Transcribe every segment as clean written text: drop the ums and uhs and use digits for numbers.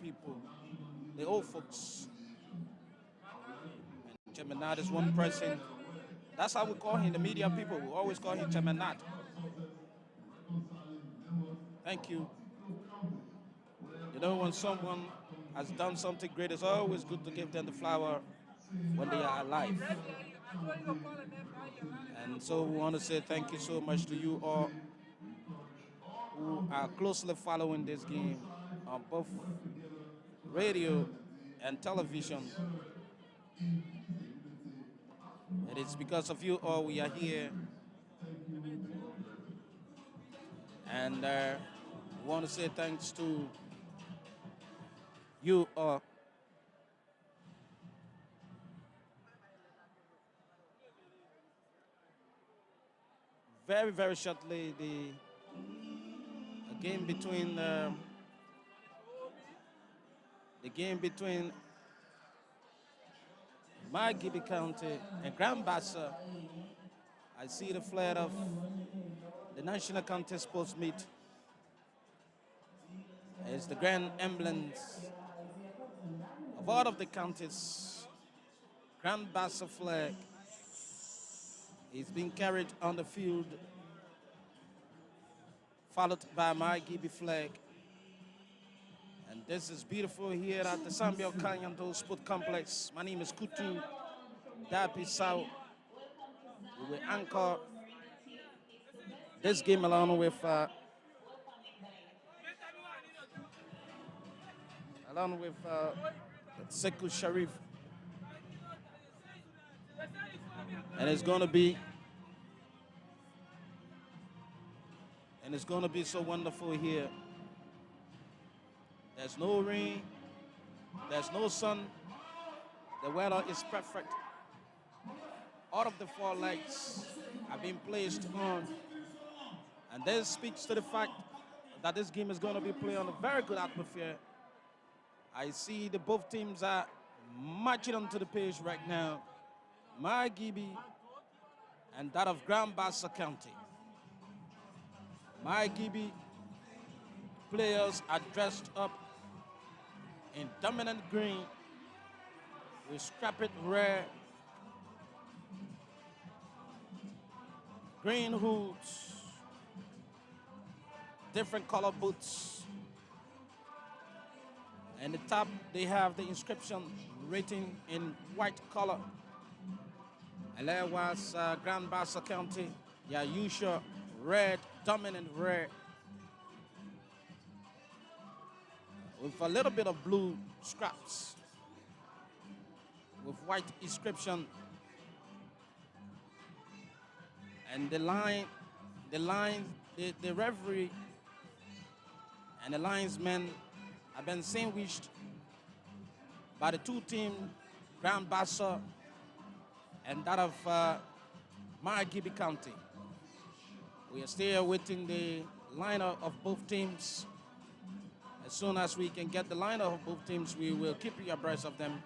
people, the old folks. And Chairman Nat is one person. That's how we call him, the media people. We always call him Chairman Nat. Thank you. You know, when someone has done something great, it's always good to give them the flower when they are alive. And so we want to say thank you so much to you all who are closely following this game on both radio and television. It is because of you all we are here. And we want to say thanks to you all. Very, very shortly, the game between the game between Margibi County and Grand Bassa. I see the flag of the National County Sports Meet. It's the grand emblems of all of the counties. Grand Bassa flag is being carried on the field, followed by Margibi flag. And this is beautiful here at the Sambio Kanyando Sport Complex. My name is Kutu Dapi Sao. We will anchor this game along with Sekou Sharif. And it's going to be so wonderful here. There's no rain, there's no sun. The weather is perfect. All of the four lights have been placed on. And this speaks to the fact that this game is going to be played on a very good atmosphere. I see the both teams are marching onto the page right now. Margibi and that of Grand Bassa County. Margibi players are dressed up in dominant green with scraped red, green hoods, different color boots. And the top, they have the inscription written in white color. And there was Grand Bassa County, yeah, usual red, dominant red, with a little bit of blue scraps, with white inscription. And the referee and the linesmen have been sandwiched by the two teams, Grand Bassa and that of Margibi County. We are still waiting the lineup of both teams. As soon as we can get the lineup of both teams, we will keep you abreast of them.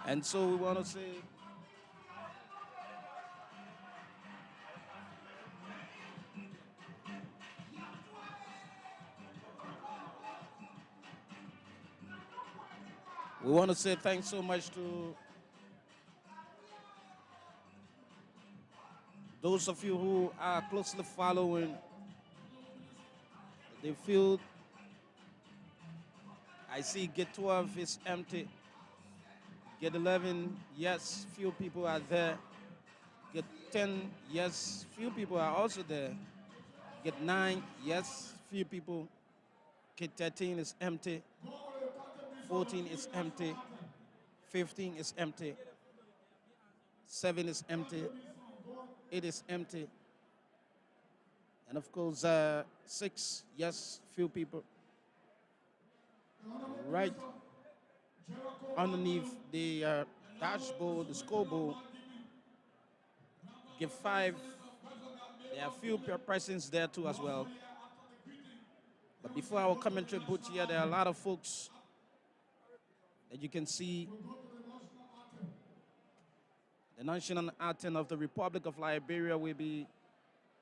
And so we want to say thanks so much to those of you who are closely following the field. I see gate 12 is empty. Gate 11, yes, few people are there. Gate 10, yes, few people are also there. Gate 9, yes, few people. Gate 13 is empty. 14 is empty. 15 is empty. 7 is empty. 8 is empty. And of course, 6, yes, few people. Right underneath the dashboard, the scoreboard, Gate 5, there are few persons there too as well. But before our commentary booth here, there are a lot of folks that you can see the national anthem of the Republic of Liberia will be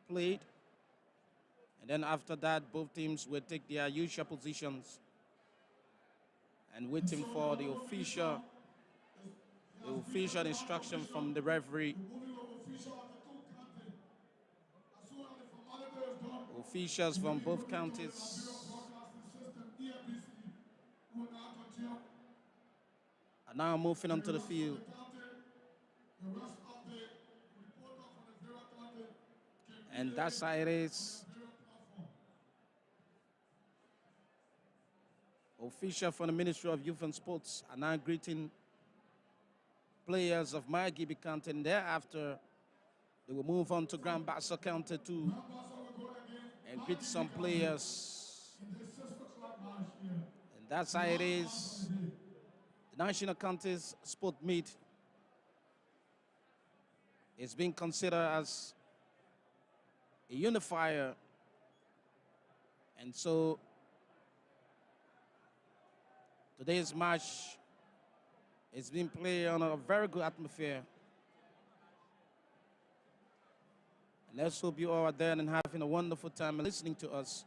played. And then after that, both teams will take their usual positions and waiting for the official instruction from the referee. Officials from both counties are now moving onto the field. And that's how it is. Officials from the Ministry of Youth and Sports are now greeting players of Margibi County, and thereafter they will move on to Grand Bassa County too and greet some players. And that's how it is. The National Counties Sport Meet is being considered as a unifier, and so today's match is being played on a very good atmosphere. And let's hope you all are there and having a wonderful time listening to us.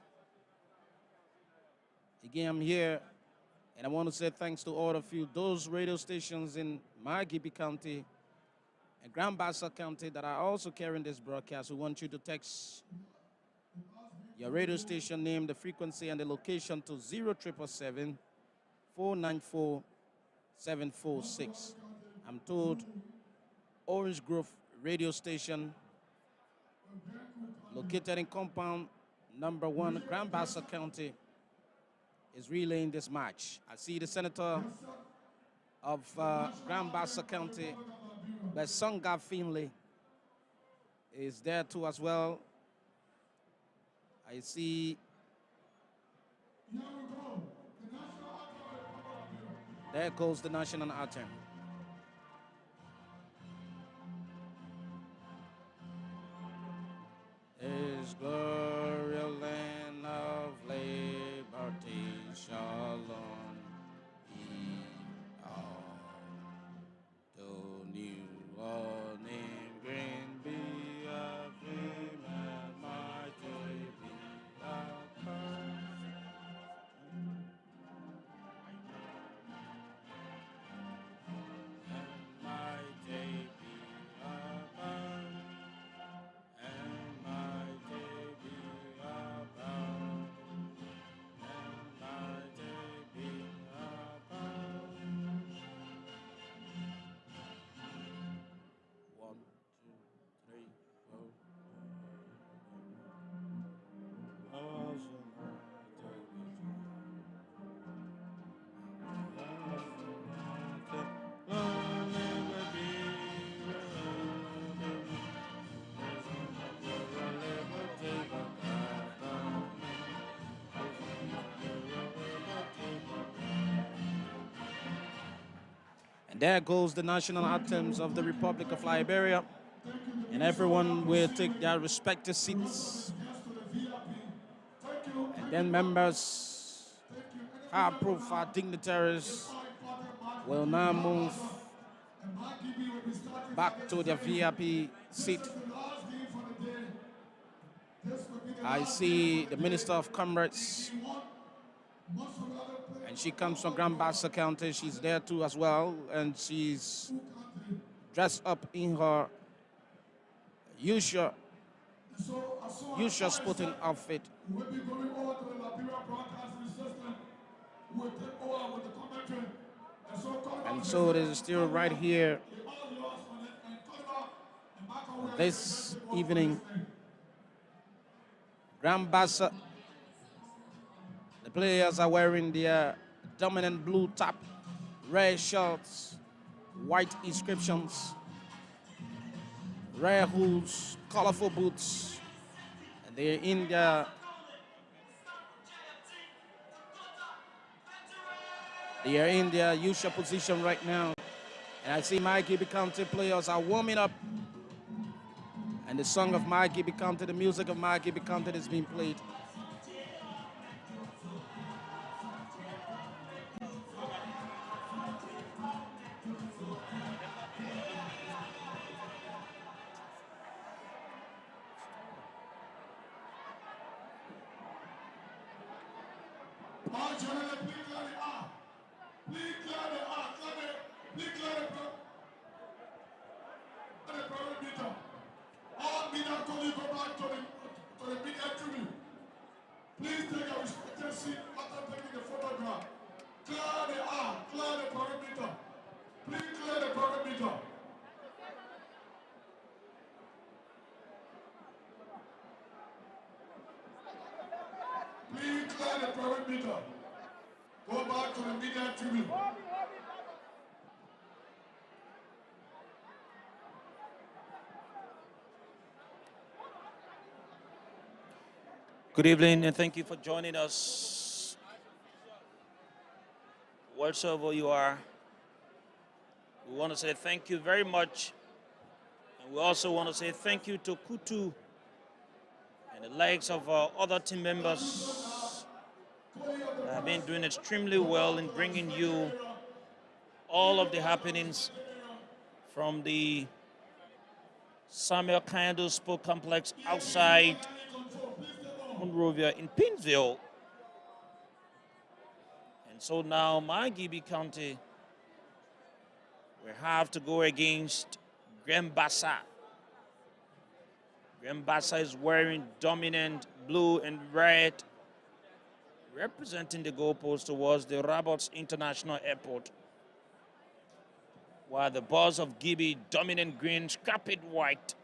Again, I'm here, and I want to say thanks to all of you, those radio stations in Margibi County and Grand Bassa County that are also carrying this broadcast. We want you to text your radio station name, the frequency, and the location to 0777 494 746. I'm told Orange Grove radio station located in compound number 1, Grand Bassa County, is relaying this match. I see the senator of Grand Bassa County, Bassa Finley, is there too as well. I see there goes the national anthem. Is glorious land of liberty, shalom, ye all. To New Orleans, green be a dream, and my joy be a pearl. And there goes the national anthems of the Republic of Liberia. And everyone will take their respective seats. And then members, high-profile dignitaries will now move back to their VIP seat. I see the Minister of Commerce, and she comes from Grand Bassa County. She's there too as well, and she's dressed up in her usual sporting outfit. And so it is still right here this evening. Grand Bassa, the players are wearing their dominant blue top, red shirts, white inscriptions, red hoods, colorful boots, and they're in their usual position right now. And I see Margibi County players are warming up, and the song of Margibi County, the music of Margibi County is being played. All media colleagues go back to the media tribune. Please take a respected seat after taking the photograph. Clear the perimeter. Please clear the perimeter. Please clear the perimeter. Go back to the media tribune. Good evening and thank you for joining us. Wherever you are, we want to say thank you very much. And we also want to say thank you to Kutu and the likes of our other team members that have been doing extremely well in bringing you all of the happenings from the Samuel Kayando Sport Complex outside Monrovia in Pinsville. And so now Margibi County will have to go against Bassa. Bassa is wearing dominant blue and red, representing the goalpost towards the Roberts International Airport. While the Boss of Gibi, dominant green, scarpet white,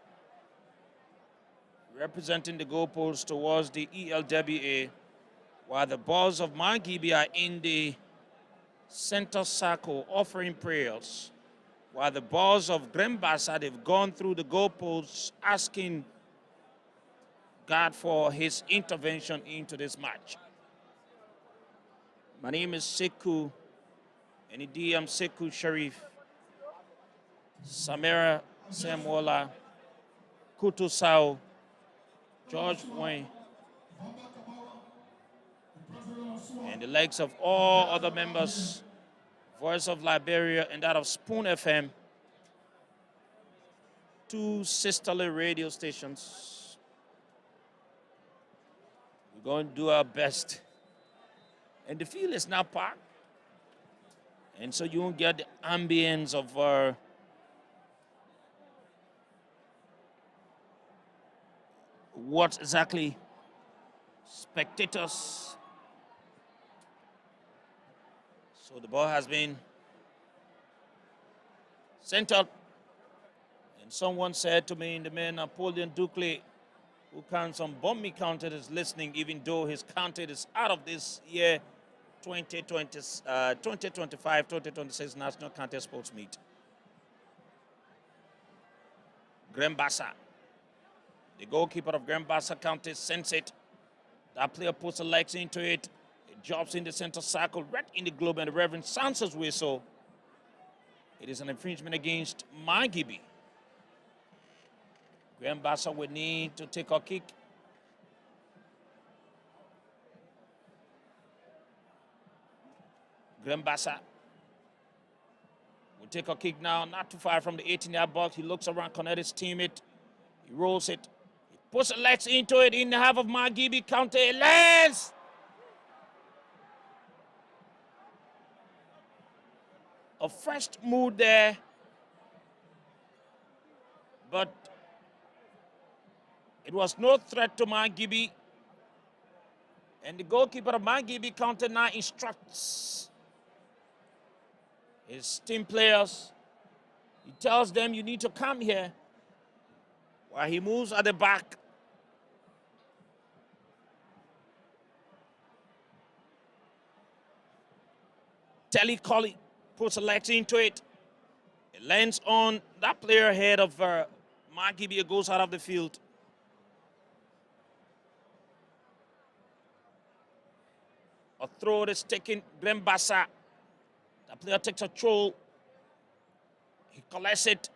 representing the goalpost towards the ELWA. While the Boss of Margibi are in the center circle offering prayers. While the Boss of Bassa, they've gone through the goalposts asking God for his intervention into this match. My name is Sekou, and indeed I'm Sekou Sharif, Samira Samuela, Kutu Sao, George Wayne, and the likes of all other members, Voice of Liberia and that of Spoon FM, two sisterly radio stations. We're going to do our best. And the field is now packed. And so you won't get the ambience of what exactly spectators. So the ball has been sent out. And someone said to me, the man Napoleon Duclé, who counts on Bombi Counted, is listening, even though his counted is out of this year 2025-2026 National County Sports Meet. Bassa, the goalkeeper of Bassa County, sends it. That player puts the legs into it. It drops in the center circle, right in the globe, and the Reverend Sansa's whistle. It is an infringement against Margibi. Bassa would need to take a kick. Bassa will take a kick now, not too far from the 18-yard box. He looks around, connects his teammate. He rolls it. He puts the legs into it in the half of Margibi County. Lands! A first move there, but it was no threat to Margibi. And the goalkeeper of Margibi County now instructs his team players. He tells them, you need to come here. While he moves at the back. Telly Colley puts the legs into it. It lands on that player ahead of Margibi. It goes out of the field. A throw is taken. Bassa. The player takes a throw. He collects it.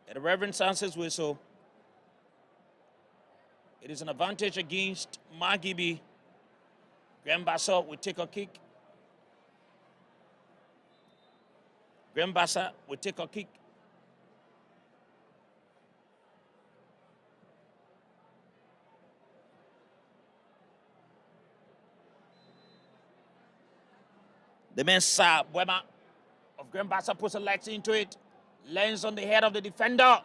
And the Reverend Sansa's whistle. It is an advantage against Margibi. Bassa will take a kick. Bassa will take a kick. The man Sa Buema of Grand Bassa puts a legs into it. Lands on the head of the defender.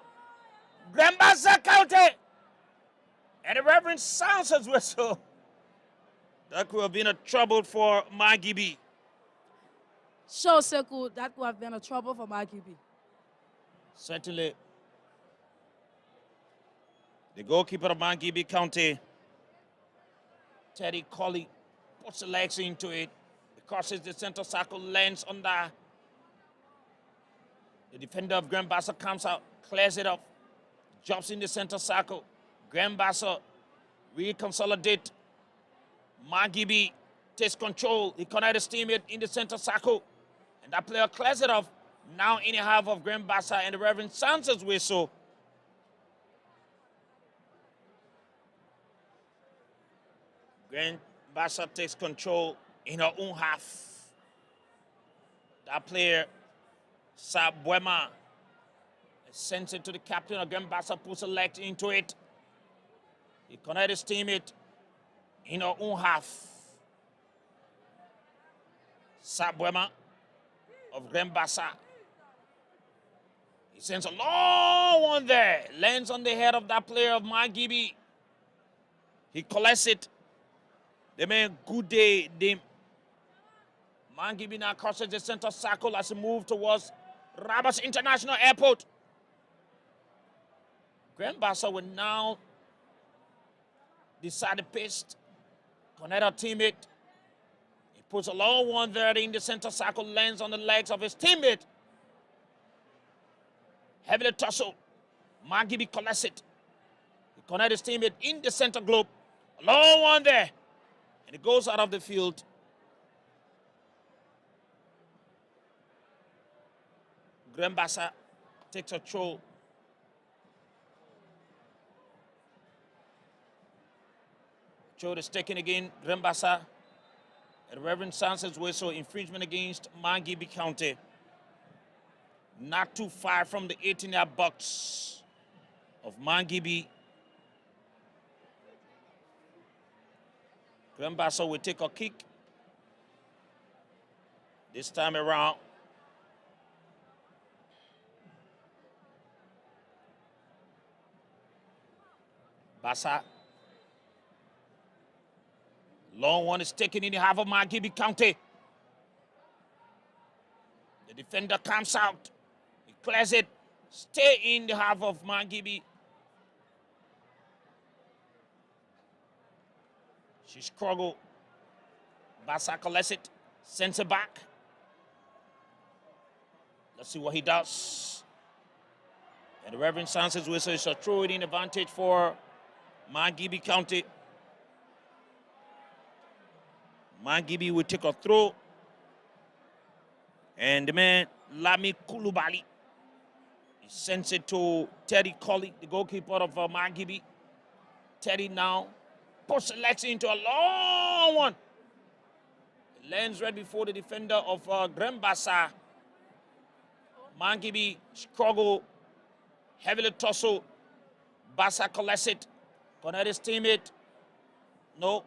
Grand Bassa counter. And the Reverend sounds his whistle. That could have been a trouble for Margibi. Sure, Sekou, that could have been a trouble for Margibi. Certainly. The goalkeeper of Margibi County, Teddy Colley, puts the legs into it. It crosses the center circle, lands under. The defender of Grand Bassa comes out, clears it off, jumps in the center circle. Grand Bassa reconsolidate. Margibi takes control. He connects his teammate in the center circle. And that player clears it off. Now in the half of Grand Bassa, and the Reverend sounds his whistle. Grand Bassa takes control in her own half. That player, Sabuema, sends it to the captain of Grand Bassa, puts a leg into it. He connects his teammate in her own half. Sabuema of Grand Bassa. He sends a long one there. Lands on the head of that player of Margibi. He collects it. The man, good day, Margibi now crosses the center circle as he moves towards Rabat International Airport. Grand Bassa will now decide the pace. Connect our teammate. He puts a long one there in the center circle, lands on the legs of his teammate. Heavily tussle. Margibi collects it. He connects his teammate in the center globe. A long one there. And it goes out of the field. Grand Bassa takes a throw. Throw is taken again. Grand Bassa. And Reverend Sans's whistle. Infringement against Margibi County. Not too far from the 18-yard box of Margibi. Grand Bassa will take a kick. This time around. Bassa. Long one is taken in the half of Margibi County. The defender comes out. He clears it. Stay in the half of Margibi. She struggled. Bassa collects it. Sends it back. Let's see what he does. And the Reverend Sans's whistle is a throw-in advantage for Margibi County. Margibi will take a throw. And the man, Lami Kulubali, he sends it to Teddy Colley, the goalkeeper of Margibi. Teddy now puts the legs into a long one. It lands right before the defender of Grand Bassa. Margibi struggle, heavily tussle. Bassa collects it. Connect his teammate. No.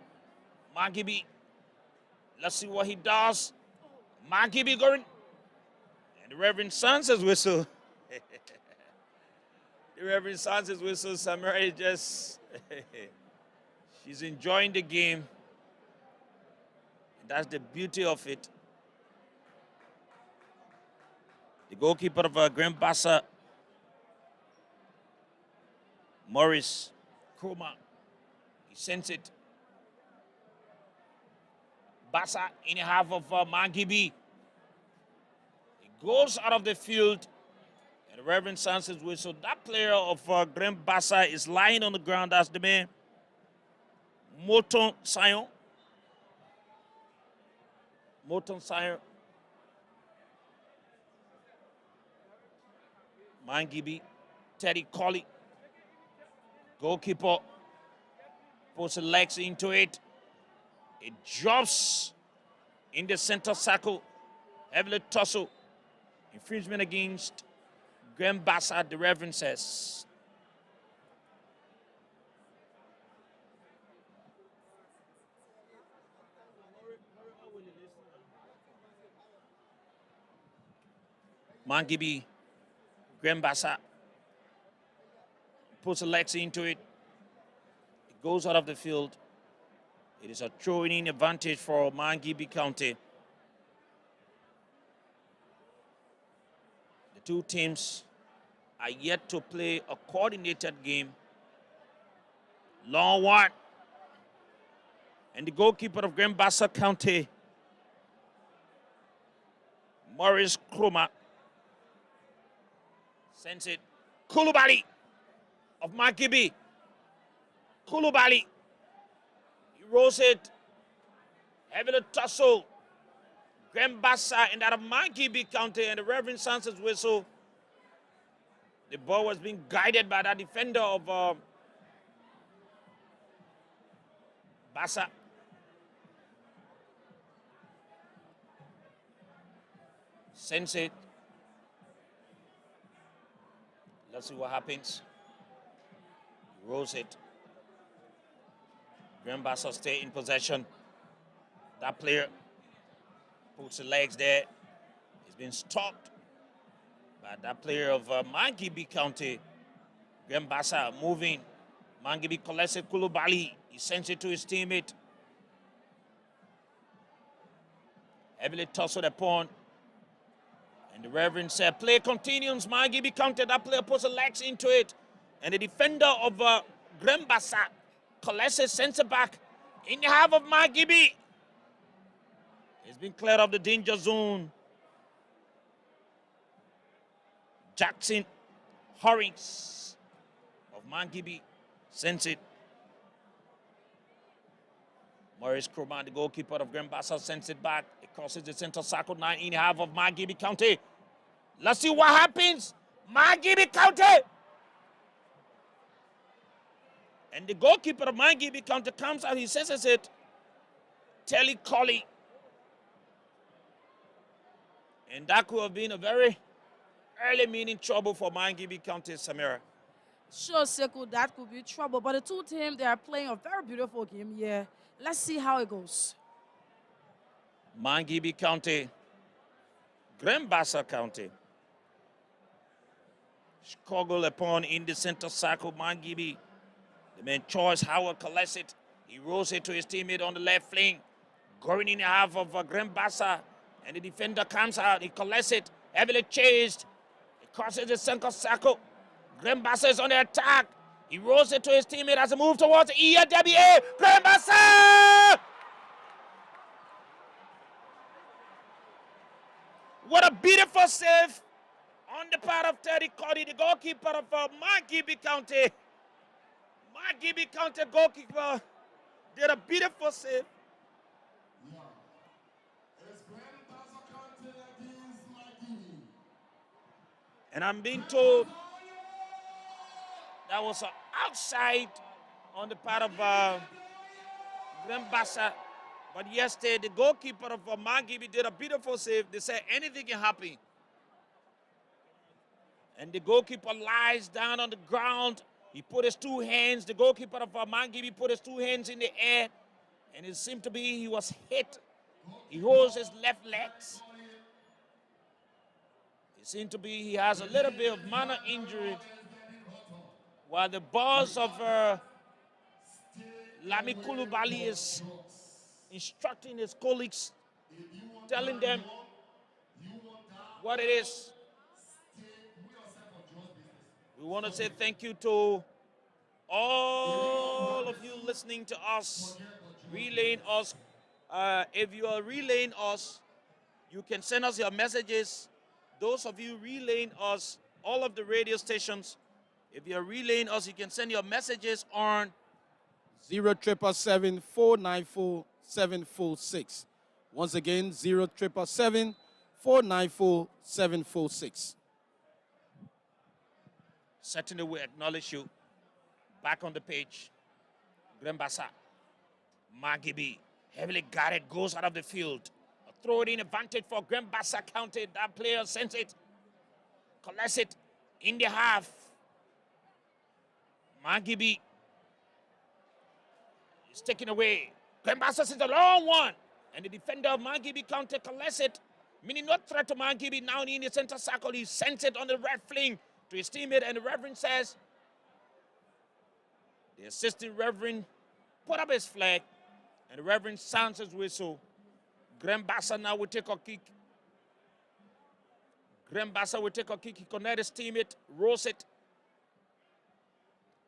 Margibi. Let's see what he does. Margibi going. And the Reverend Sans's whistle. The Reverend Sans's whistle. Samara is just... she's enjoying the game. And that's the beauty of it. The goalkeeper of Grand Bassa, Morris Kroma, he sends it. Bassa in the half of Margibi. He goes out of the field. And the Reverend Sans's whistle. That player of Grand Bassa is lying on the ground. That's the man. Moton Sion. Moton Sion. Margibi. Teddy Colley. Goalkeeper puts the legs into it. It drops in the center circle. Heavily tussle. Infringement against Grand Bassa, the Reverend says. Margibi, Bassa puts the legs into it. It goes out of the field. It is a throwing advantage for Margibi County. The two teams are yet to play a coordinated game. Long one. And the goalkeeper of Bassa County, Morris Kruma, sends it. Kulubali of Margibi. Kulubali. He rolls it. Heavily tussle. Bassa and that of Margibi County, and the Reverend sounds his whistle. The ball was being guided by that defender of Bassa. Sends it. Let's see what happens. Rolls it. Bassa stay in possession. That player puts the legs there. He's been stopped by that player of Margibi County. Bassa moving. Margibi collects it. Kulubali. He sends it to his teammate. Heavily tussled upon. And the Reverend said, play continues. Margibi County. That player puts the legs into it. And the defender of Bassa collects it, sends it back in the half of Margibi. He's been cleared of the danger zone. Jackson Horrings of Margibi sends it. Morris Kruma, the goalkeeper of Bassa, sends it back. It crosses the center circle, 9 in the half of Margibi County. Let's see what happens. Margibi County. And the goalkeeper of Margibi County comes out, he says it. Telly Colley. And that could have been a very early meaning trouble for Margibi County, Samira. Sure, Sekou, that could be trouble. But the two teams, they are playing a very beautiful game here. Let's see how it goes. Margibi County, Bassa County. Struggle upon in the center circle, Margibi. The man Choice Howard collects it. He rolls it to his teammate on the left flank. Going in the half of Bassa. And the defender comes out. He collects it. Heavily chased. He crosses the center circle. Bassa is on the attack. He rolls it to his teammate as he moves towards the EAWA. Bassa! What a beautiful save on the part of Teddy Cody, the goalkeeper of Margibi County. Margibi County goalkeeper did a beautiful save. Yeah. It's Bassa County against Margibi. And I'm being told that was outside on the part of Bassa. But yesterday, the goalkeeper of Margibi did a beautiful save. They said anything can happen. And the goalkeeper lies down on the ground. He put his two hands, the goalkeeper of Margibi put his two hands in the air. And it seemed to be he was hit. He holds his left legs. It seemed to be he has a little bit of minor injury. While the boss of Lami Kulubali is instructing his colleagues, telling them what it is. We want to say thank you to all of you listening to us, relaying us. If you are relaying us, you can send us your messages. Those of you relaying us, all of the radio stations, if you're relaying us, you can send your messages on 0777 494 746. Once again, 0777 494 746. Certainly we acknowledge you. Back on the page, Bassa, Margibi, heavily guarded, goes out of the field. A throw-in advantage for Bassa County. That player sends it, collects it in the half. Margibi is taken away. Bassa sends a long one. And the defender of Margibi County collects it. Meaning no threat to Margibi now in the center circle. He sends it on the red fling to his teammate, and the reverend says, the assistant reverend put up his flag, and the reverend sounds his whistle. Bassa now will take a kick. Bassa will take a kick. He connects his teammate, rolls it.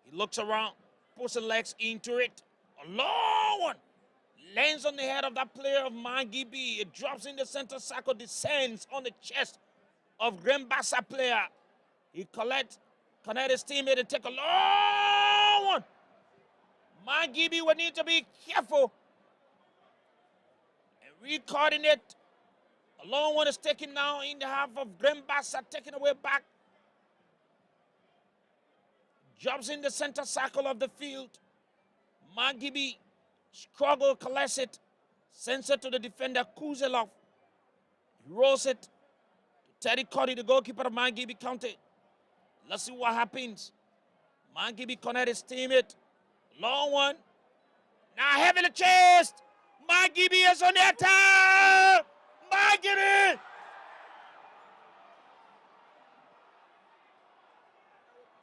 He looks around, puts his legs into it. A long one. Lands on the head of that player of Margibi. It drops in the center circle, descends on the chest of Bassa player. He connects his teammate and take a long one. Margibi will need to be careful and re-coordinate. A long one is taken now in the half of Bassa, taken away back. Drops in the center circle of the field. Margibi struggle, collects it, sends it to the defender Kuzelov. He rolls it to Teddy Cuddy, the goalkeeper of Margibi County. Let's see what happens. Margibi connects his teammate. Long one. Now heavily chased. Margibi is on the attack. Margibi.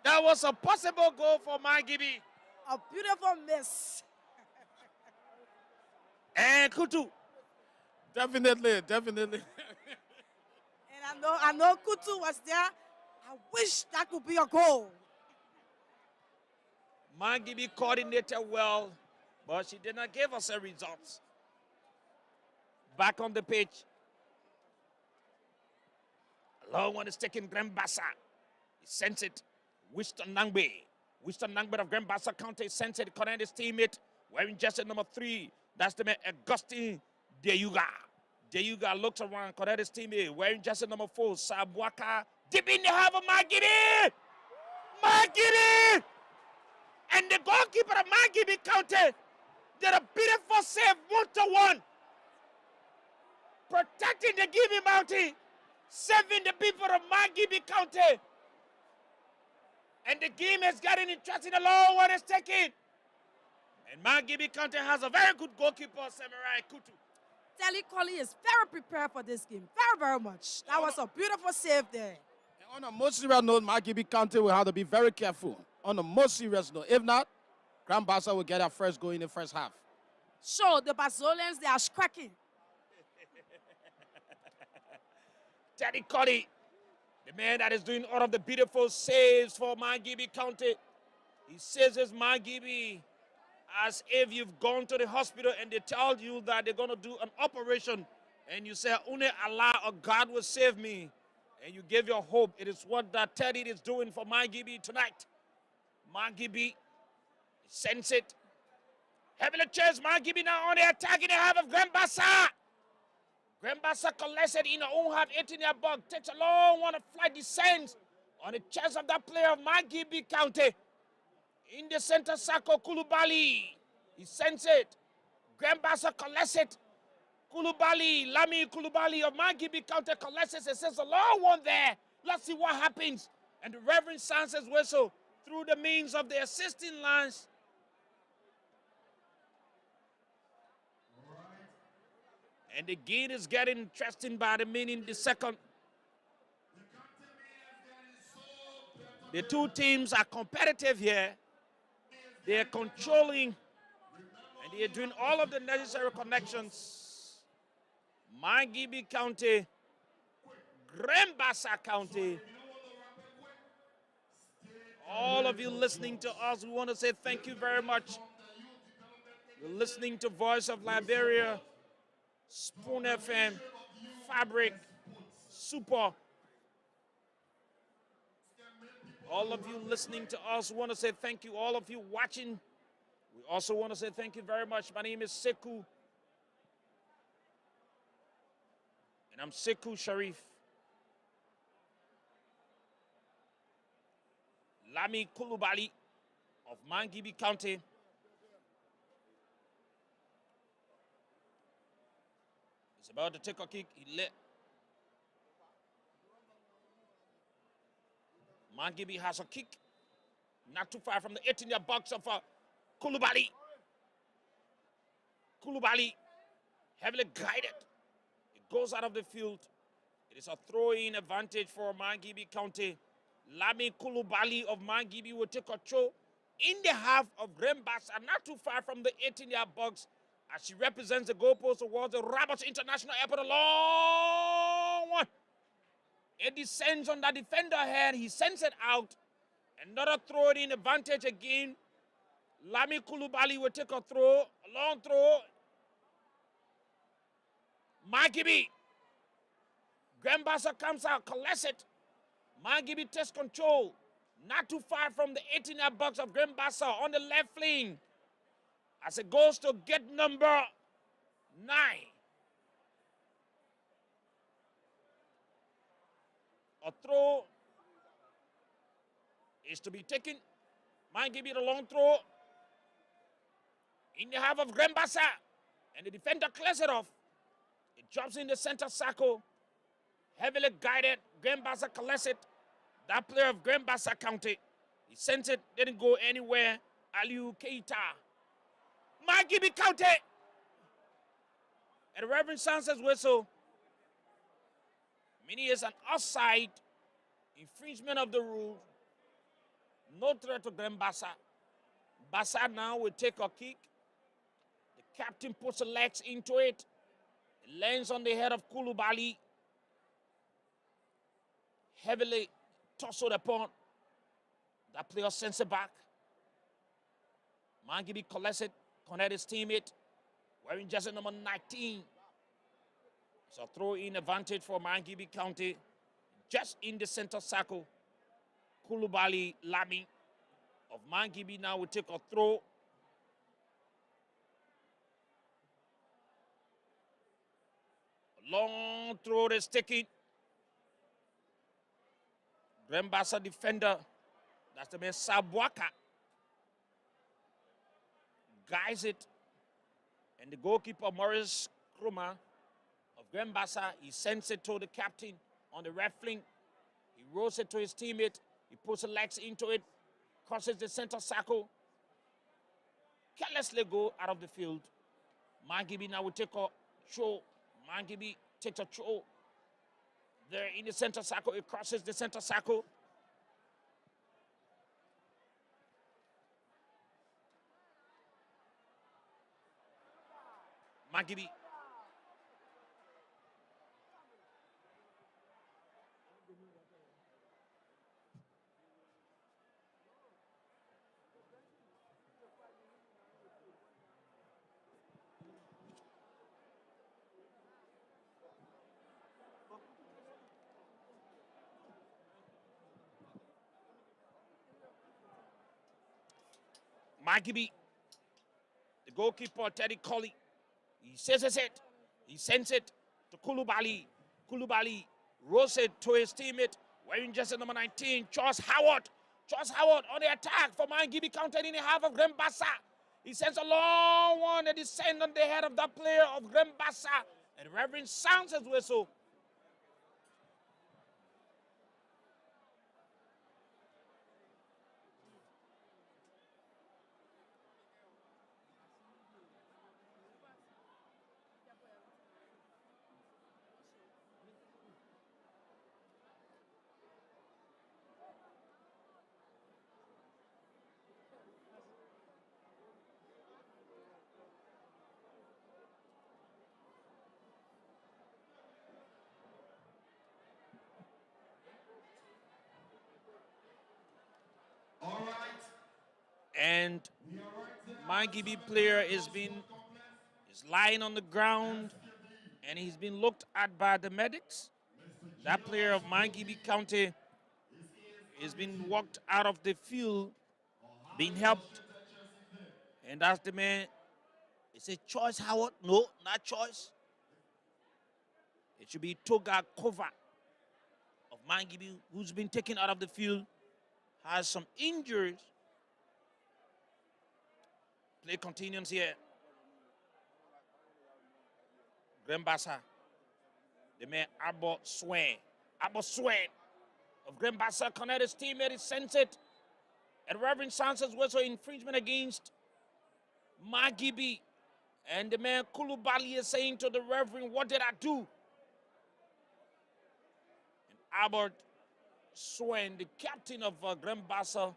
That was a possible goal for Margibi. A beautiful miss. And Kutu. Definitely. And I know Kutu was there. I wish that could be a goal. Margibi coordinated well, but she did not give us a result. Back on the pitch. A long one is taking Bassa. He sends it. Winston Nangbe of Bassa County sends it. Connects his teammate wearing jersey number 3. That's the man, Augustine Deyuga looks around, connects his teammate wearing jersey number 4. Sabuaka deep in the half of Margibi. And the goalkeeper of Margibi County did a beautiful save 1-1. Protecting the Gibi Mountie, saving the people of Margibi County. And the game is getting interesting. The long one is taken. And Margibi County has a very good goalkeeper, Samurai Kutu. Telly Colley is very prepared for this game. Very much. That was a beautiful save there. And on a more serious note, Margibi County will have to be very careful. On a more serious note. If not, Bassa will get our first goal in the first half. So the Bazolians, they are scracking. Teddy Cuddy, the man that is doing all of the beautiful saves for Margibi County. He says it's Margibi as if you've gone to the hospital and they tell you that they're going to do an operation and you say, only Allah or God will save me. And you give your hope. It is what that Teddy is doing for Margibi tonight. Margibi sends it. Heavily chased. Margibi now on the attack in the half of Bassa. Bassa collects it in her own half, 18-yard box. Takes a long one, a flight descends on the chest of that player of Margibi County. In the center circle, Kulubali. He sends it. Bassa collects it. Lami Kulubali of Margibi County collects it. It says a long one there. Let's see what happens. And the Reverend sounds his whistle through the means of the assisting lines. And the game is getting interesting by the minute in the second. The two teams are competitive here. They are controlling and they are doing all of the necessary connections. Margibi County, Bassa County. All of you listening to us, we want to say thank you very much. You're listening to Voice of Liberia, Spoon FM, Fabric, Super. All of you listening to us, we want to say thank you. All of you watching, we also want to say thank you very much. My name is Sekou. And I'm Sekou Sharif. Lami Kulubali of Margibi County. He's about to take a kick. He let Margibi has a kick. Not too far from the 18-yard box of Kulubali. Kulubali heavily guided. It goes out of the field. It is a throw-in advantage for Margibi County. Lami Kulubali of Margibi will take control in the half of Bassa, not too far from the 18-yard box, as she represents the goalpost towards the Rabat International Airport. A long one. It descends on the defender head. He sends it out. Another throw-in advantage again. Lami Kulubali will take a throw, a long throw. Margibi. Bassa comes out, collects it. Margibi takes control. Not too far from the 18-yard box of Bassa on the left flank. As it goes to get number 9. A throw is to be taken. Margibi the long throw. In the half of Bassa. And the defender clears it off. It drops in the center circle. Heavily guided. Bassa collects it. That player of Bassa County. He sent it, didn't go anywhere. Aliu Keita. Margibi County. And the Reverend sounds his whistle. Meaning it's an offside. Infringement of the rule. No threat to Bassa. Bassa now will take a kick. The captain puts the legs into it. It lands on the head of Kulubali. Heavily tousled upon. That player sends it back. Margibi collects it. Connect his teammate. Wearing jersey number 19. It's a throw-in advantage for Margibi County. Just in the center circle. Kulubali Lami of Margibi now will take a throw. A long throw is taken. Bassa defender, that's the man Sabwaka, guides it. And the goalkeeper, Morris Kruma of Bassa, he sends it to the captain on the left flank. He rolls it to his teammate. He puts the legs into it, crosses the center circle. Carelessly go out of the field. Margibi now will take a throw. Margibi takes a throw. There in the center circle, it crosses the center circle. Margibi. Margibi, the goalkeeper, Teddy Colley, he says it. He sends it to Kulubali. Kulubali rolls it to his teammate, wearing jersey number 19, Charles Howard. Charles Howard on the attack for Margibi County in the half of Bassa. He sends a long one that descends on the head of that player of Bassa. And Reverend sounds his whistle. And Margibi player is lying on the ground, and he's been looked at by the medics. That player of Margibi County has been walked out of the field, being helped. And that's the man. Is it Choice Howard? No, not Choice. It should be Toga Kova of Margibi, who's been taken out of the field, has some injuries. Play continues here. Bassa. The man Abo Swain. Abo Swain of Bassa connect his teammate. He sends it. And Reverend Sanchez was an infringement against Margibi. And the man Kulubali is saying to the Reverend, what did I do? Albert Swain, the captain of Bassa,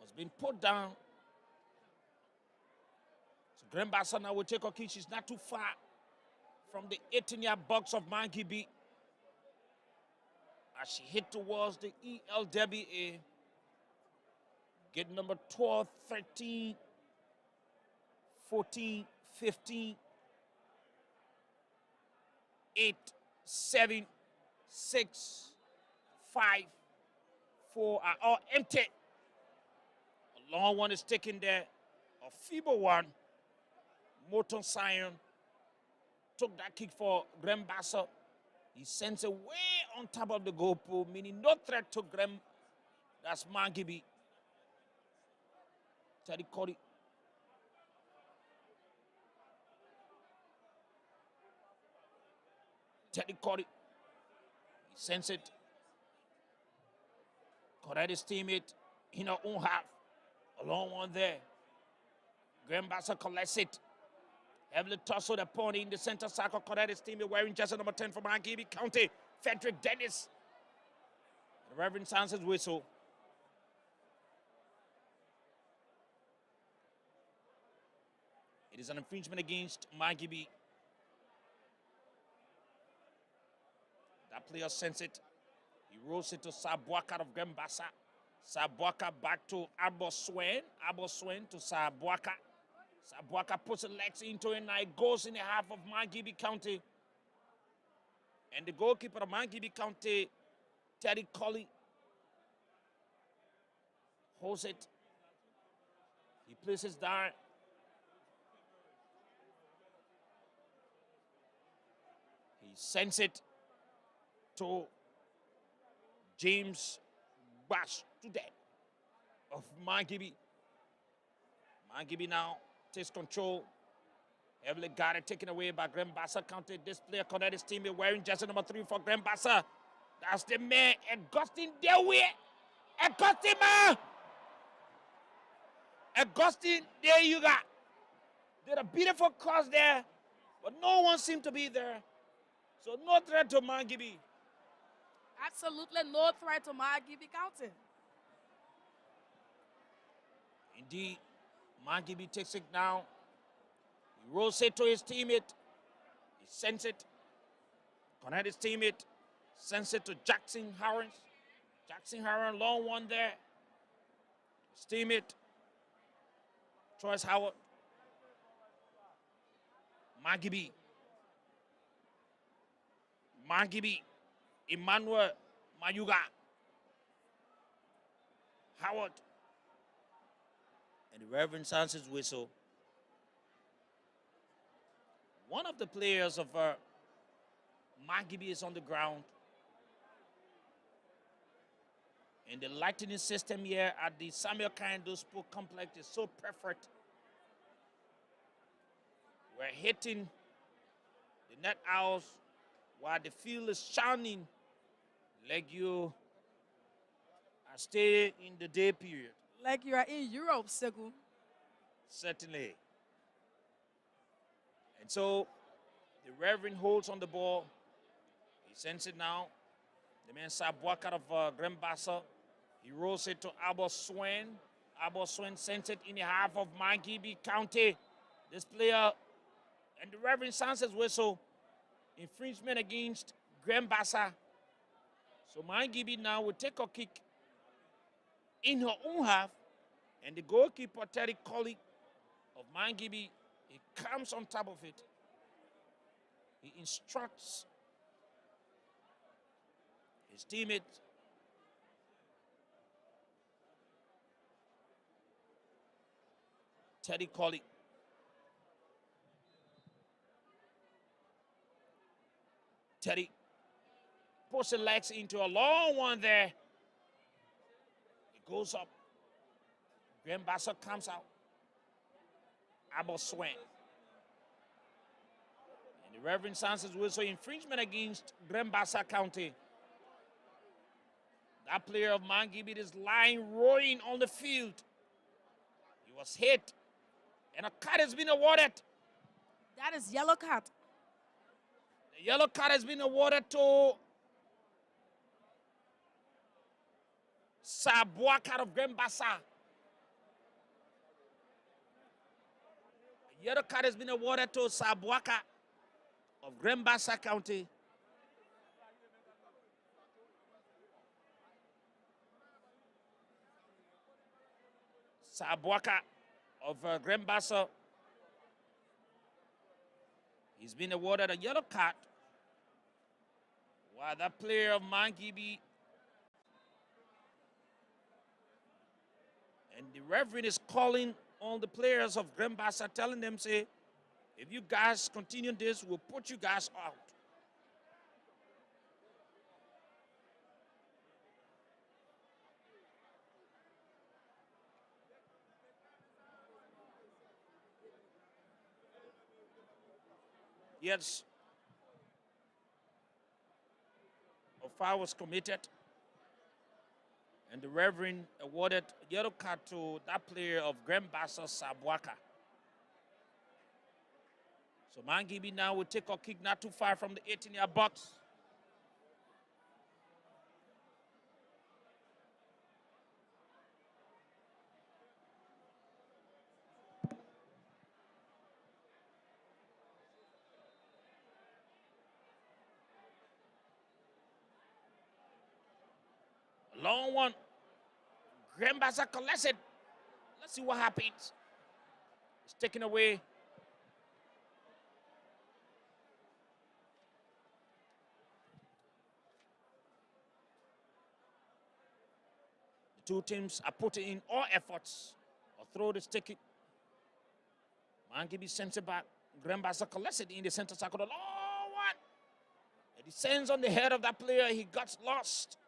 was being put down. So Bassa now will take a kick. She's not too far from the 18-yard box of Margibi as she hit towards the ELWA. Get number 12, 13, 14, 15, 8, 7, 6, 5, 4 are all empty. A long one is taken there. A feeble one. Morton Sion took that kick for Bassa. He sends it way on top of the goal pole, meaning no threat to That's Margibi. Teddy Cody. Teddy Cody. He sends it. Correct his teammate in her own half. A long one there. Bassa collects it. Heavily tussle the pony in the center circle. Correct his teammate wearing jersey number 10 for Margibi County. Frederick Dennis. The Reverend sounds his whistle. It is an infringement against Margibi. That player sends it. He rolls it to Sabuaka of Bassa. Sabuaka back to Abo Swain. Abo Swain to Sabuaka. Sabuaka puts the legs into it and it goes in the half of Margibi County. And the goalkeeper of Margibi County, Teddy Colley, holds it. He places down. He sends it to James Bash today of Margibi. Margibi now takes control. Heavily guarded, taken away by Bassa County. This player connected his teammate wearing jersey number 3 for Bassa. That's the man, Augustine Dewey. Augustine, man. Augustine, there you got. Did a beautiful cross there, but no one seemed to be there. So no threat to Margibi. Absolutely no threat to Margibi County. Indeed, Margibi takes it now. He rolls it to his teammate. He sends it. Connect his teammate. Sends it to Jackson Harrens. Jackson Harrens, long one there. His teammate, Troyce Howard. Margibi. Margibi. Emmanuel Mayuga. Howard. And the Reverend sounds his whistle. One of the players of Margibi is on the ground. And the lighting system here at the Samuel Kaindo Sport Complex is so perfect. We're hitting the net owls while the field is shining like you are staying in the day period. Like you are in Europe, Sekou. Certainly. And so the Reverend holds on the ball. He sends it now. The man Sabuaka of Bassa. He rolls it to Abo Swain. Abo Swain sends it in the half of Margibi County. This player, and the Reverend sounds his whistle. Infringement against Bassa. So Margibi now will take a kick in her own half. And the goalkeeper, Terry Colley of Margibi, he comes on top of it. He instructs his teammate Teddy Colley. Teddy puts the legs into a long one there. It goes up. Bassa comes out. Abo Swain. And the Reverend sounds his whistle. Infringement against Bassa County. That player of Margibi is lying, roaring on the field. He was hit. And a card has been awarded. That is yellow card. A yellow card has been awarded to Sabuaka of Grand Bassa. A yellow card has been awarded to Sabuaka of Grand Bassa County. Sabuaka of Grand Bassa. He's been awarded a yellow card, while that player of Margibi and the referee is calling on the players of Grand Bassa, telling them, say, if you guys continue this, we'll put you guys out. Yes, a foul was committed, and the referee awarded a yellow card to that player of Grand Bassa, Sabuaka. So Margibi now will take a kick not too far from the 18-yard box. Long one. Grand Bassa collects it. Let's see what happens. It's taken away. The two teams are putting in all efforts. Or throw this ticket. Margibi sends it back. Grand Bassa collects it in the center circle. The long one. It descends on the head of that player. He got lost.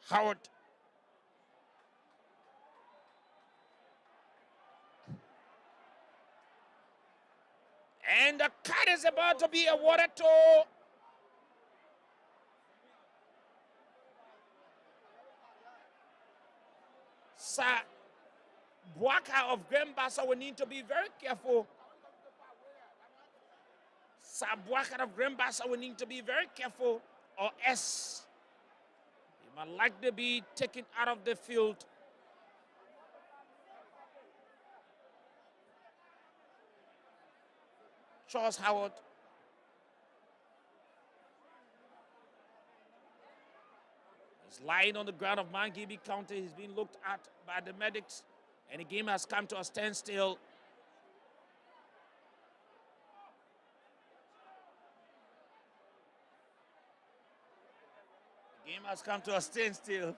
Howard. And the card is about to be awarded to Sabuaka of Grand Bassa. We need to be very careful. Sabuaka of Grand Bassa, we need to be very careful, or else he might likely be taken out of the field. Charles Howard. He's lying on the ground of Margibi County. He's being looked at by the medics, and the game has come to a standstill. The game has come to a standstill.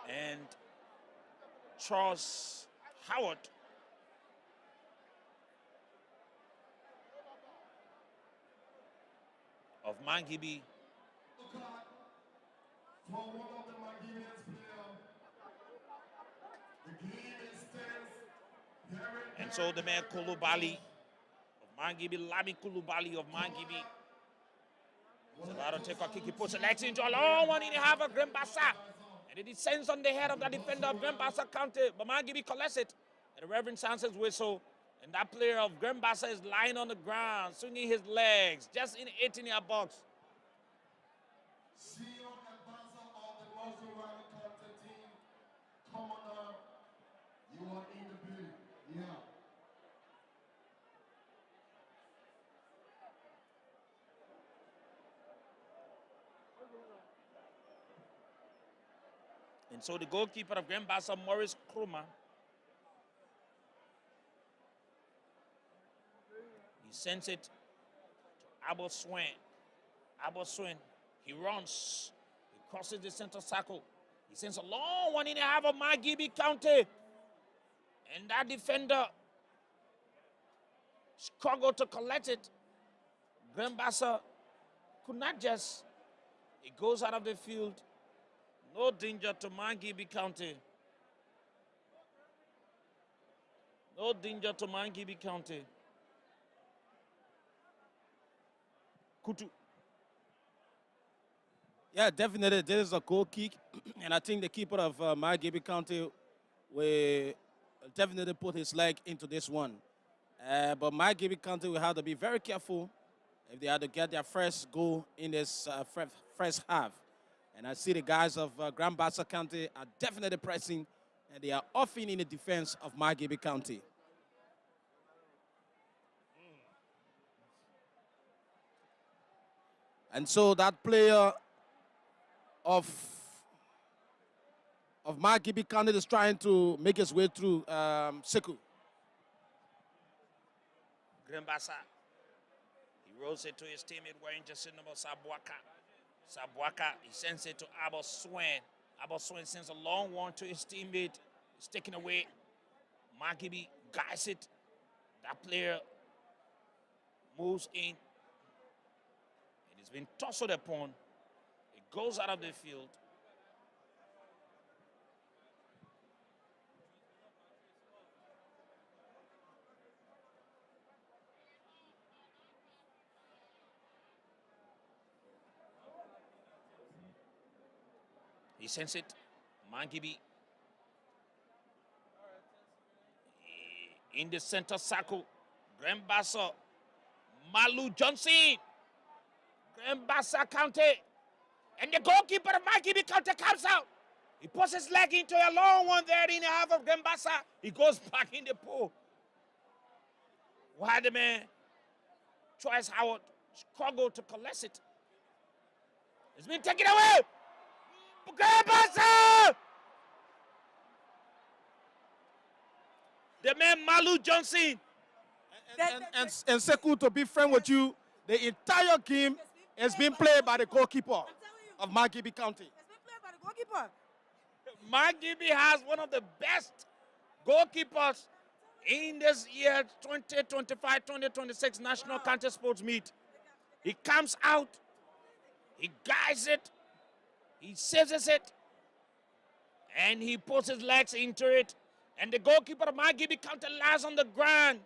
And Charles Howard of Margibi. For one of the Margibians player, the game stands. And so the man Kulubali of Margibi, Lami Kulubali of Margibi, is allowed to take a kick. He puts the legs into a long one in the half of Grand Bassa. And it descends on the head of the defender of Grand Bassa County. But Margibi collects it. And the Reverend sounds his whistle. And that player of Grand Bassa is lying on the ground, swinging his legs, just in the 18-yard box. CEO and Bassa of the Muslim Rival County team, come on up. You are in the building. Yeah. And so the goalkeeper of Grand Bassa, Maurice Kruma, he sends it to Abel Swain. Abel Swain, he runs. He crosses the center circle. He sends a long one in the half of Margibi County. And that defender struggled to collect it. Grand Bassa could not just. It goes out of the field. No danger to Margibi County. No danger to Margibi County. Kutu. Yeah, definitely. This is a goal kick, and I think the keeper of Margibi County will definitely put his leg into this one. But Margibi County will have to be very careful if they had to get their first goal in this first half. And I see the guys of Grand Bassa County are definitely pressing, and they are offing in the defense of Margibi County. And so that player of Margibi County is trying to make his way through Seku. Bassa. He rolls it to his teammate wearing jersey number Sabuaka. Sabuaka, he sends it to Abel Swain. Abel Swain sends a long one to his teammate. It's taken away. Margibi guides it. That player moves in. It has been tossed upon. It goes out of the field. He sends it. Margibi in the center circle. Grand Bassa. Malu Johnson. Grand Bassa County. And the goalkeeper of Margibi County comes out. He puts his leg into a long one there in the half of Grand Bassa. He goes back in the pool. While the man, Choice Howard, struggled to collect it. It's been taken away. Grand Bassa! The man Malu Johnson. And Seku, to be frank with you, the entire game has been played by the goalkeeper of Margibi County. It's been played by the goalkeeper. Margibi has one of the best goalkeepers in this year 2025-2026 National County Sports Meet. He comes out, he guides it, he seizes it, and he puts his legs into it. And the goalkeeper of Margibi County lies on the ground.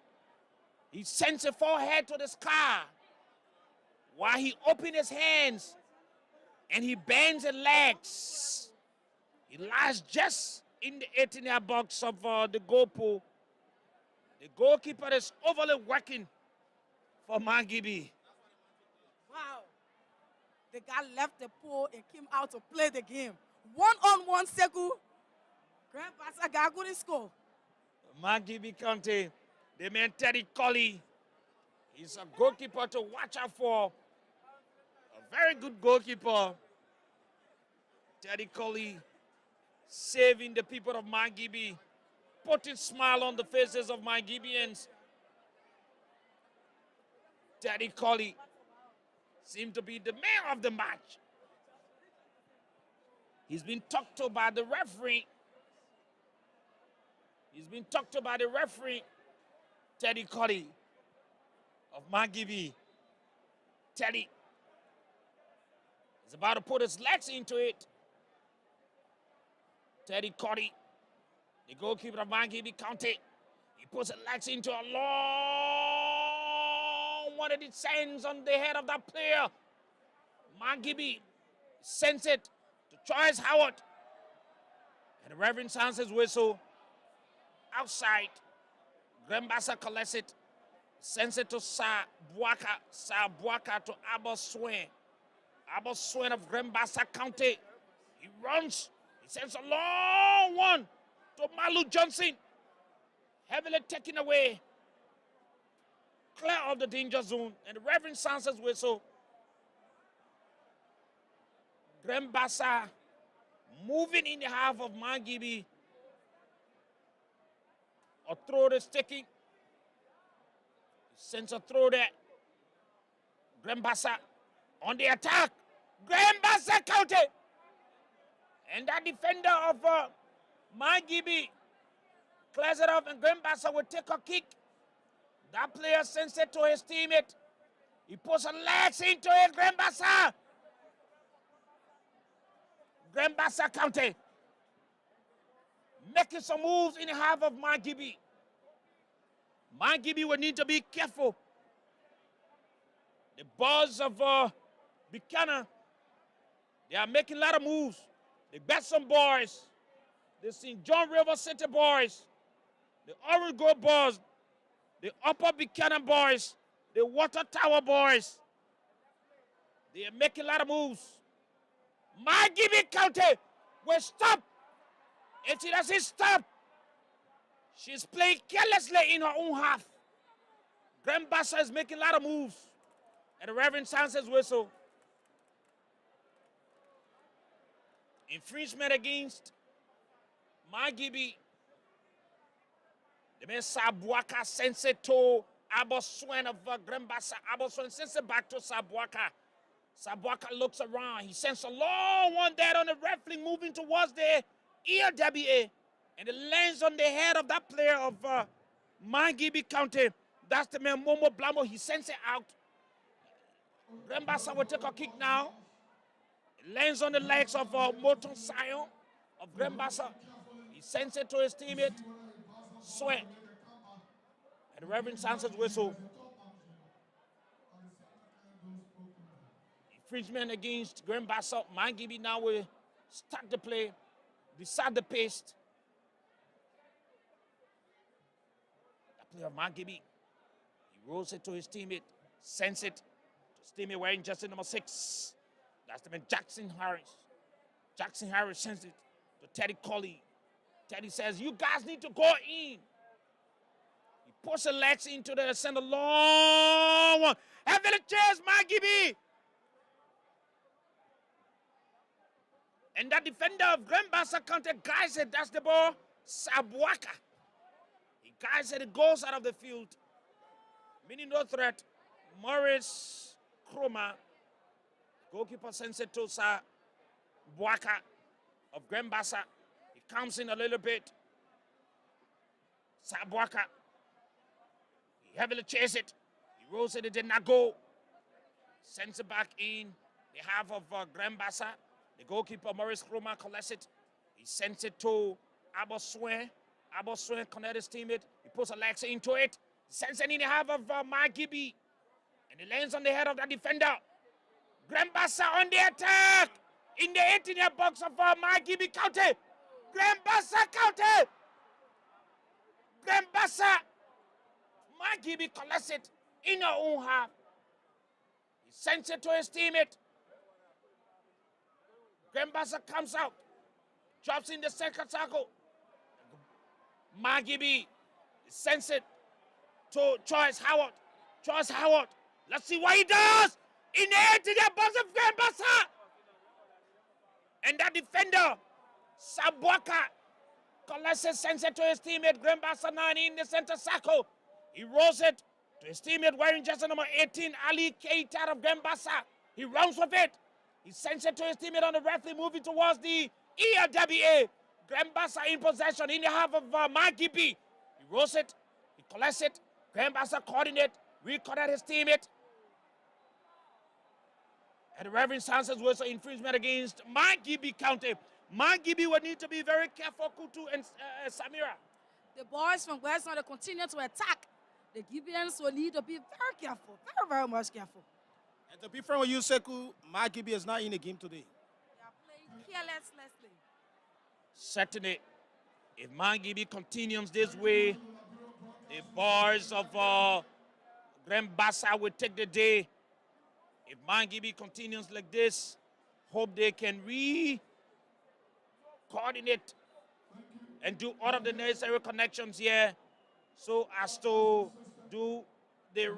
He sends a forehead to the sky while he opens his hands and he bends his legs. He lies just in the 18-yard box of the goal pole. The goalkeeper is overly working for Margibi. Wow. The guy left the pool and came out to play the game. One-on-one, Seku. Grand Bassa guy couldn't score. Margibi County, the man Teddy Colley. He's a goalkeeper to watch out for. A very good goalkeeper. Teddy Colley saving the people of Margibi, putting a smile on the faces of Margibians. Teddy Colley seemed to be the man of the match. He's been talked to by the referee. Teddy Colley of Margibi. Teddy is about to put his legs into it. Teddy Colley, the goalkeeper of Margibi County. He puts his legs into a long one, and it sends on the head of that player. Margibi sends it to Choice Howard. And the Reverend sounds his whistle. Outside, Grand Bassa collects it, sends it to Sabuaka to Abel Swain. Abel Swain of Grand Bassa County. He runs, he sends a long one to Malu Johnson. Heavily taken away. Clear of the danger zone, and the Reverend sounds his whistle. Grand Bassa moving in the half of Margibi. A throw is taking. Sends a throw there. Grand Bassa on the attack. Grand Bassa County. And that defender of Margibi clears it off, and Grand Bassa will take a kick. That player sends it to his teammate. He puts a legs into it. Grand Bassa. Grand Bassa County making some moves in the half of Margibi. Margibi will need to be careful. The boys of Buchanan, they are making a lot of moves. The Betson boys, the St. John River City boys, the Orange Grove boys, the Upper Buchanan boys, the Water Tower boys. They are making a lot of moves. Margibi County will stop. If she doesn't stop, she's playing carelessly in her own half. Grand Bassa is making a lot of moves. And the Reverend sounds his whistle. Infringement against Margibi. The man Sabuaka sends it to Aboswen of Grand Bassa. Aboswen sends it back to Sabuaka. Sabuaka looks around. He sends a long one there on the referee moving towards the ELWA. And it lands on the head of that player of Margibi County. That's the man Momo Blamo. He sends it out. Grand Bassa will take a kick now. It lands on the legs of Moton Sion of Grand Bassa. He sends it to his teammate, Sweat. And the Reverend sounds his whistle. Infringement against Grand Bassa. Margibi now will start the play, decide the pace. The player of Margibi, he rolls it to his teammate, sends it to his teammate wearing jersey number 6. That's the man Jackson Harris. Jackson Harris sends it to Teddy Colley. Teddy says, you guys need to go in. He puts the legs into the center, long one. Heavily chase Margibi. And that defender of Grand Bassa County guys it, that's the ball, Sabuaka. He guys it, it goes out of the field. Meaning no threat. Morris Kroma, goalkeeper sends it to Sabuaka of Grand Bassa. He comes in a little bit. Sabuaka, he heavily chases it. He rolls it, it did not go. Sends it back in behalf of Grand Bassa. The goalkeeper, Maurice Kroma, collects it. He sends it to Aboswen. Aboswen connects his teammate. He puts a legs into it. He sends it in the half of Margibi. And it lands on the head of the defender. Grand Bassa on the attack. In the 18-yard box of Margibi County. Grand Bassa County. Grand Bassa. Margibi collects it in her own half. He sends it to his teammate. Grand Bassa comes out, drops in the second circle. Margibi sends it to Choice Howard. Choice Howard, let's see what he does in the 18-yard box of Grand Bassa. And that defender, Sabuaka, collects it, sends it to his teammate, Grand Bassa 9 in the center circle. He rolls it to his teammate wearing jersey number 18, Ali Keita of Grand Bassa. He runs with it. He sends it to his teammate on the referee, moving towards the ELWA. Grand Bassa in possession in the half of Margibi. He rolls it, he collects it. Grand Bassa coordinate, recorded his teammate. And the Reverend Sanchez was an infringement against Margibi County. Margibi will need to be very careful, Kutu and Samira. The boys from West North continue to attack. The Gibeons will need to be very careful, very, very much careful. And to be frank with you, Seku, Margibi is not in the game today. They are playing carelessly. Certainly, if Margibi continues this way, the boys of Grand Bassa will take the day. If Margibi continues like this, hope they can coordinate and do all of the necessary connections here so as to do the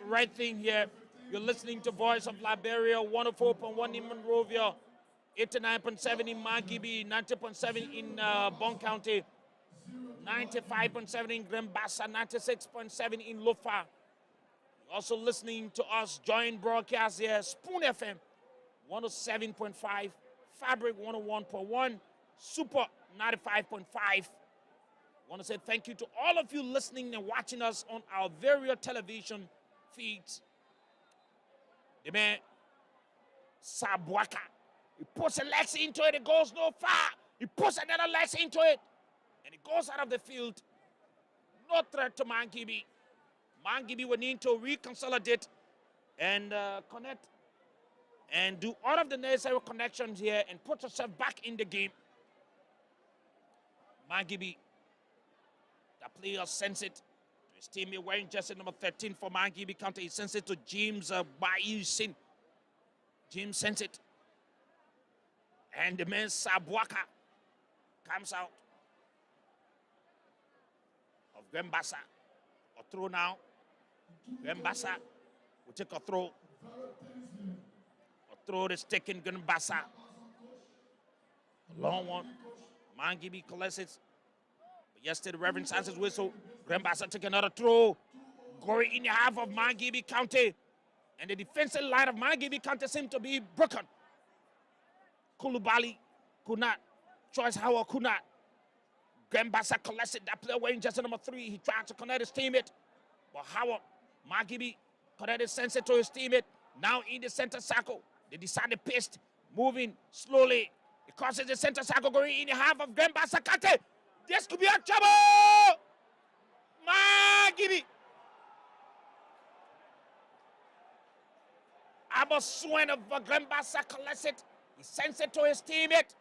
right thing here. You're listening to Voice of Liberia, 104.1 in Monrovia, 89.7 in Margibi, 90.7 in Bon County, 95.7 in Grand Bassa, 96.7 in Lofa. Also listening to us joint broadcast here, Spoon FM, 107.5, Fabric 101.1, Super 95.5. I want to say thank you to all of you listening and watching us on our various television feeds. The man, Sabuaka, he puts a legs into it, it goes no far. He puts another legs into it, and it goes out of the field. No threat to Margibi. Margibi will need to reconsolidate and connect and do all of the necessary connections here and put yourself back in the game. Margibi, the player sends it to his teammate wearing jersey number 13 for Margibi County. He sends it to James Bayusin. James sends it. And the man Sabuaka comes out of Bassa. A throw now. Bassa will take a throw. A throw is taken Bassa. A long one. Margibi collects it. But yesterday, the Reverend Sansa's whistle. Bassa take another throw. Going in the half of Margibi County. And the defensive line of Margibi County seems to be broken. Kulubali could not. Choice Howard could not. Bassa collects it. That player wearing jersey number 3. He tried to connect his teammate. But Howard, Margibi, connected sends it to his teammate. Now in the center circle. They decided pissed. Moving slowly. It crosses the center circle going in the half of Bassa County. This could be a trouble. Margibi. Aboswen of Bassa collects it. He sends it to his teammate.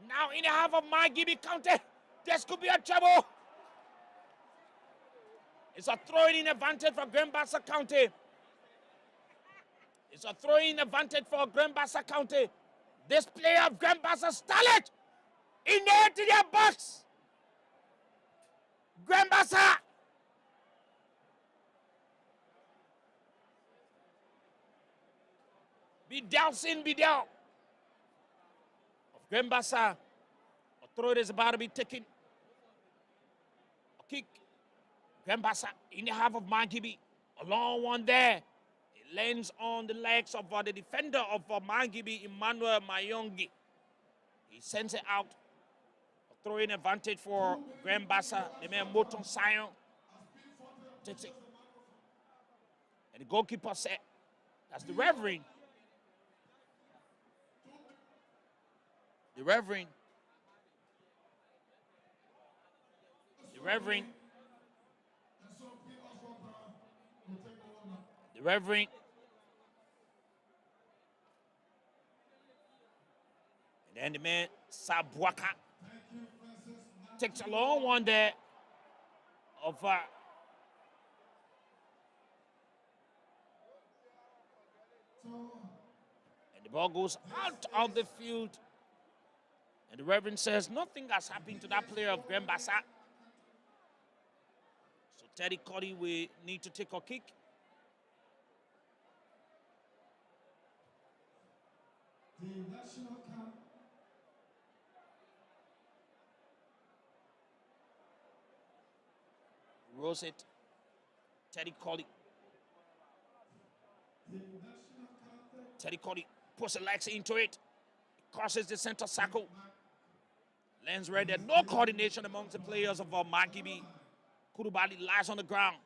Now in the half of Margibi County. This could be a trouble. It's a throwing advantage for Bassa County. It's a throwing advantage for Bassa County. This player of Bassa stole it in the entire box. Bassa. Bidel. Of Bassa. A throw is about to be taken. A kick. Bassa in the half of Margibi. A long one there. It lands on the legs of the defender of Margibi, Emmanuel Mayongi. He sends it out. A throwing advantage for Bassa. The man Moton Sion takes it. And the goalkeeper said, that's the Reverend. The Reverend. The Reverend. The Reverend. And then the man Sabuaka takes a long one there of and the ball goes out of the field. And the Reverend says nothing has happened to that player of Bassa. So Teddy Cuddy will need to take a kick. The national camp. Rolls it. Teddy Cuddy. Teddy Cuddy puts the legs into it. Crosses the center circle. Lands right there. No coordination amongst the players of Margibi. Kurubali lies on the ground.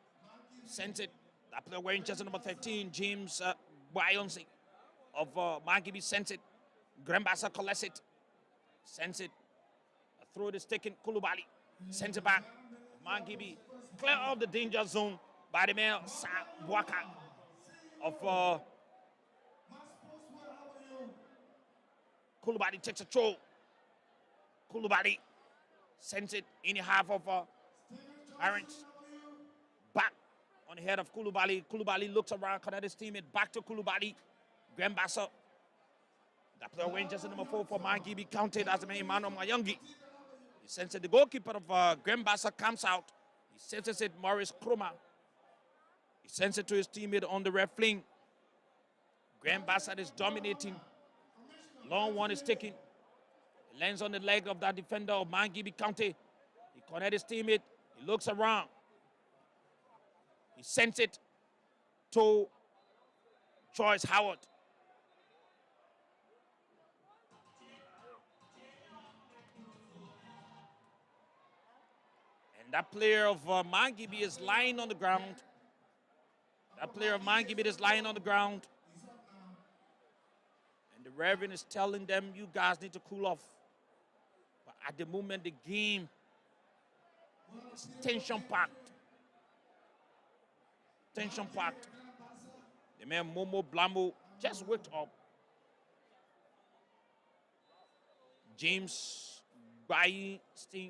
Sends it. That player wearing jersey number 13, James Bayonsi of Margibi sends it. Bassa collects it. Sends it. A throw is taken. Kulubali sends it back. Margibi clear of the danger zone by the man Sabuaka of Kulubali takes a throw. Kulubali sends it in the half of Irons. Back on the head of Kulubali. Kulubali looks around, connects his teammate. Back to Kulubali. Bassa. That player wearing jersey number 4 for Margibi County. That's the man Emmanuel Mayongi. He sends it. The goalkeeper of Bassa comes out. He sends it Morris Kroma. He sends it to his teammate on the left flank. Bassa is dominating. Long one is taken. It lands on the leg of that defender of Margibi County. He connects his teammate. He looks around. He sends it to Joyce Howard. And that player of Margibi is lying on the ground. That player of Margibi is lying on the ground. And the Reverend is telling them, you guys need to cool off. But at the moment, the game is tension-packed. tension packed. The man Momo Blambo just waked up. James Bayi Sting